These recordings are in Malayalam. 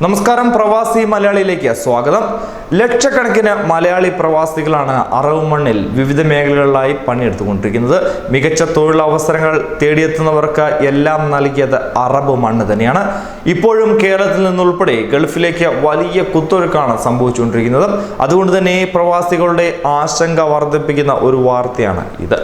നമസ്കാരം, പ്രവാസി മലയാളിയിലേക്ക് സ്വാഗതം. ലക്ഷക്കണക്കിന് മലയാളി പ്രവാസികളാണ് അറബ് മണ്ണിൽ വിവിധ മേഖലകളിലായി പണിയെടുത്തുകൊണ്ടിരിക്കുന്നത്. മികച്ച തൊഴിലവസരങ്ങൾ തേടിയെത്തുന്നവർക്ക് എല്ലാം നൽകിയത് അറബ് മണ്ണ് തന്നെയാണ്. ഇപ്പോഴും കേരളത്തിൽ നിന്നുൾപ്പെടെ ഗൾഫിലേക്ക് വലിയ കുത്തൊഴുക്കാണ് സംഭവിച്ചുകൊണ്ടിരിക്കുന്നത്. അതുകൊണ്ട് തന്നെ പ്രവാസികളുടെ ആശങ്ക വർദ്ധിപ്പിക്കുന്ന ഒരു വാർത്തയാണ് ഇത്.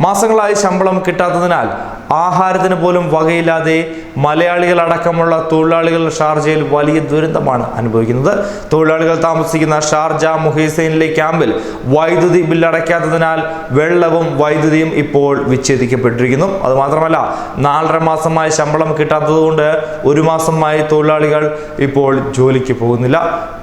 മാസങ്ങളായി ശമ്പളം കിട്ടാത്തതിനാൽ ആഹാരത്തിന് പോലും വകയില്ലാതെ മലയാളികൾ അടക്കമുള്ള തൊഴിലാളികൾ ഷാർജയിൽ വലിയ ദുരന്തമാണ് അനുഭവിക്കുന്നത്. തൊഴിലാളികൾ താമസിക്കുന്ന ഷാർജ മുഹൈസൈനിലെ ക്യാമ്പിൽ വൈദ്യുതി ബില്ലടയ്ക്കാത്തതിനാൽ വെള്ളവും വൈദ്യുതിയും ഇപ്പോൾ വിച്ഛേദിക്കപ്പെട്ടിരിക്കുന്നു. അതുമാത്രമല്ല, 4.5 മാസമായി ശമ്പളം കിട്ടാത്തതുകൊണ്ട് 1 മാസമായി തൊഴിലാളികൾ ഇപ്പോൾ ജോലിക്ക് പോകുന്നില്ല.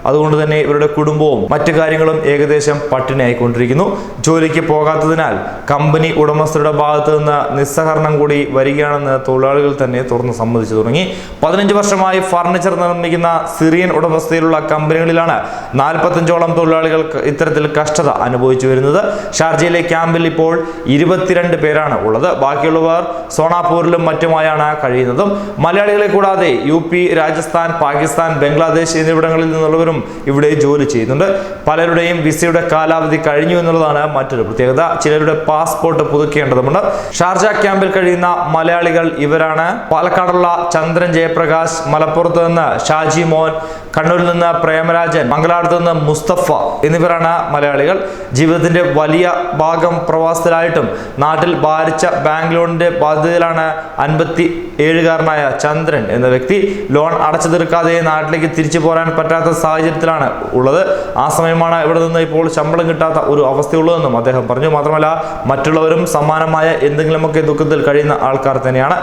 അതുകൊണ്ട് തന്നെ ഇവരുടെ കുടുംബവും മറ്റു കാര്യങ്ങളും ഏകദേശം പട്ടിണിയായിക്കൊണ്ടിരിക്കുന്നു. ജോലിക്ക് പോകാത്തതിനാൽ കമ്പനി ഉടമസ്ഥരുടെ ഭാഗത്ത് നിന്ന് നിസ്സഹകരണം കൂടി വരികയാണെന്ന് തൊഴിലാളികൾ തന്നെ തുറന്ന് സമ്മതിച്ചു തുടങ്ങി. 15 വർഷമായി ഫർണിച്ചർ നിർമ്മിക്കുന്ന സിറിയൻ ഉടമസ്ഥയിലുള്ള കമ്പനികളിലാണ് 45ഓളം തൊഴിലാളികൾ ഇത്തരത്തിൽ കഷ്ടത അനുഭവിച്ചു വരുന്നത്. ഷാർജയിലെ ക്യാമ്പിൽ ഇപ്പോൾ 22 പേരാണ് ഉള്ളത്. ബാക്കിയുള്ളവർ സോണാപൂരിലും മറ്റുമായാണ് കഴിയുന്നതും. മലയാളികളെ കൂടാതെ UP, രാജസ്ഥാൻ, പാകിസ്ഥാൻ, ബംഗ്ലാദേശ് എന്നിവിടങ്ങളിൽ നിന്നുള്ളവരും ഇവിടെ ജോലി ചെയ്യുന്നുണ്ട്. പലരുടെയും വിസയുടെ കാലാവധി കഴിഞ്ഞു എന്നുള്ളതാണ് മറ്റൊരു പ്രത്യേകത. ചിലരുടെ പാസ്പോർട്ട് പുതുക്കേണ്ടതുണ്ട്. ഷാർജ ക്യാമ്പിൽ കഴിയുന്ന മലയാളികൾ ഇവരാണ്: പാലക്കാടുള്ള ചന്ദ്രൻ ജയപ്രകാശ്, മലപ്പുറത്ത് നിന്ന് ഷാജി മോൻ, കണ്ണൂരിൽ നിന്ന് പ്രേമരാജൻ, മംഗലാപുരത്ത് നിന്ന് മുസ്തഫ എന്നിവരാണ് മലയാളികൾ. ജീവിതത്തിന്റെ വലിയ ഭാഗം പ്രവാസത്തിലായിട്ടും നാട്ടിൽ ഭാരിച്ച ബാങ്ക് ലോണിന്റെ ബാധ്യതയിലാണ് 57കാരനായ ചന്ദ്രൻ എന്ന വ്യക്തി. ലോൺ അടച്ചു തീർക്കാതെ നാട്ടിലേക്ക് തിരിച്ചു പോരാൻ പറ്റാത്ത സാഹചര്യത്തിലാണ് ഉള്ളത്. ആ സമയമാണ് ഇവിടെ നിന്ന് ഇപ്പോൾ ശമ്പളം കിട്ടാത്ത ഒരു അവസ്ഥയുള്ളതെന്നും അദ്ദേഹം പറഞ്ഞു. മാത്രമല്ല, മറ്റുള്ളവരും സമാനമായ എന്തെങ്കിലുമൊക്കെ ദുഃഖത്തിൽ കഴിയുന്ന ആൾക്കാർ തന്നെയാണ്.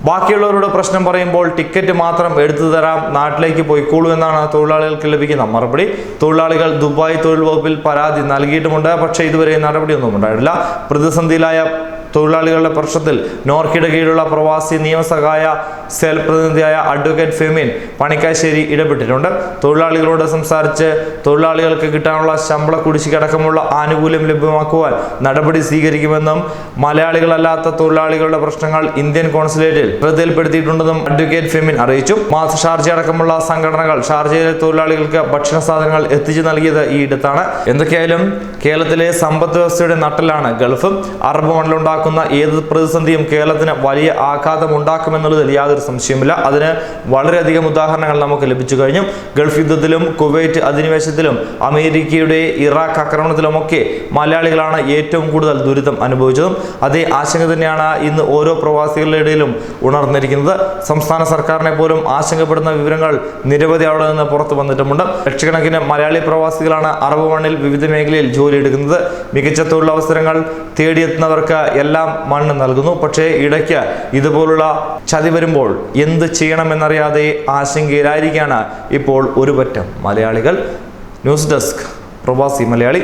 ബാക്കിയുള്ളവരുടെ പ്രശ്നം പറയുമ്പോൾ ടിക്കറ്റ് മാത്രം എടുത്തു തരാം, നാട്ടിലേക്ക് പോയിക്കോളൂ എന്നാണ് തൊഴിലാളികൾക്ക് ലഭിക്കുന്ന മറുപടി. തൊഴിലാളികൾ ദുബായ് തൊഴിൽ വകുപ്പിൽ പരാതി നൽകിയിട്ടുമുണ്ട്. പക്ഷേ ഇതുവരെ നടപടിയൊന്നും ഉണ്ടായിട്ടില്ല. പ്രതിസന്ധിയിലായ തൊഴിലാളികളുടെ പ്രശ്നത്തിൽ നോർക്കയുടെ കീഴിലുള്ള പ്രവാസി നിയമസഹായ സെൽ പ്രതിനിധിയായ അഡ്വക്കേറ്റ് ഫെമിൻ പണിക്കാശ്ശേരി ഇടപെട്ടിട്ടുണ്ട്. തൊഴിലാളികളോട് സംസാരിച്ച് തൊഴിലാളികൾക്ക് കിട്ടാനുള്ള ശമ്പള കുടിശ്ശികയടക്കമുള്ള ആനുകൂല്യം ലഭ്യമാക്കുവാൻ നടപടി സ്വീകരിക്കുമെന്നും മലയാളികളല്ലാത്ത തൊഴിലാളികളുടെ പ്രശ്നങ്ങൾ ഇന്ത്യൻ കോൺസുലേറ്റിൽ ശ്രദ്ധയിൽപ്പെടുത്തിയിട്ടുണ്ടെന്നും അഡ്വക്കേറ്റ് ഫെമിൻ അറിയിച്ചു. ഷാർജ അടക്കമുള്ള സംഘടനകൾ ഷാർജയിലെ തൊഴിലാളികൾക്ക് ഭക്ഷണ സാധനങ്ങൾ എത്തിച്ചു നൽകിയത് ഈ ഇടത്താണ്. എന്തൊക്കെയായാലും കേരളത്തിലെ സമ്പദ് വ്യവസ്ഥയുടെ നട്ടലാണ് ഗൾഫ്. അറബ് മണ്ണിലുണ്ടാക്കുന്ന ഏത് പ്രതിസന്ധിയും കേരളത്തിന് വലിയ ആഘാതം ഉണ്ടാക്കുമെന്നുള്ളതിൽ യാതൊരു സംശയമില്ല. അതിന് വളരെയധികം ഉദാഹരണങ്ങൾ നമുക്ക് ലഭിച്ചു കഴിഞ്ഞു. ഗൾഫ് യുദ്ധത്തിലും കുവൈറ്റ് അധിനിവേശത്തിലും അമേരിക്കയുടെ ഇറാഖ് ആക്രമണത്തിലുമൊക്കെ മലയാളികളാണ് ഏറ്റവും കൂടുതൽ ദുരിതം അനുഭവിച്ചതും. അതേ ആശങ്ക തന്നെയാണ് ഇന്ന് ഓരോ പ്രവാസികളുടെ ഇടയിലും ഉണർന്നിരിക്കുന്നത്. സംസ്ഥാന സർക്കാരിനെ പോലും ആശങ്കപ്പെടുന്ന വിവരങ്ങൾ നിരവധി അവിടെ നിന്ന് പുറത്തു വന്നിട്ടുമുണ്ട്. ലക്ഷക്കണക്കിന് മലയാളി പ്രവാസികളാണ് അറബ് മണ്ണിൽ വിവിധ മേഖലയിൽ ജോലി എടുക്കുന്നത്. മികച്ച തൊഴിലവസരങ്ങൾ തേടിയെത്തുന്നവർക്ക് എല്ലാം മണ്ണ് നൽകുന്നു. പക്ഷേ ഇടയ്ക്ക് ഇതുപോലുള്ള ചതി വരുമ്പോൾ എന്ത് ചെയ്യണമെന്നറിയാതെ ആശങ്കയിലായിരിക്കുകയാണ് ഇപ്പോൾ ഒരുപറ്റം മലയാളികൾ. ന്യൂസ് ഡെസ്ക്, പ്രവാസി മലയാളി.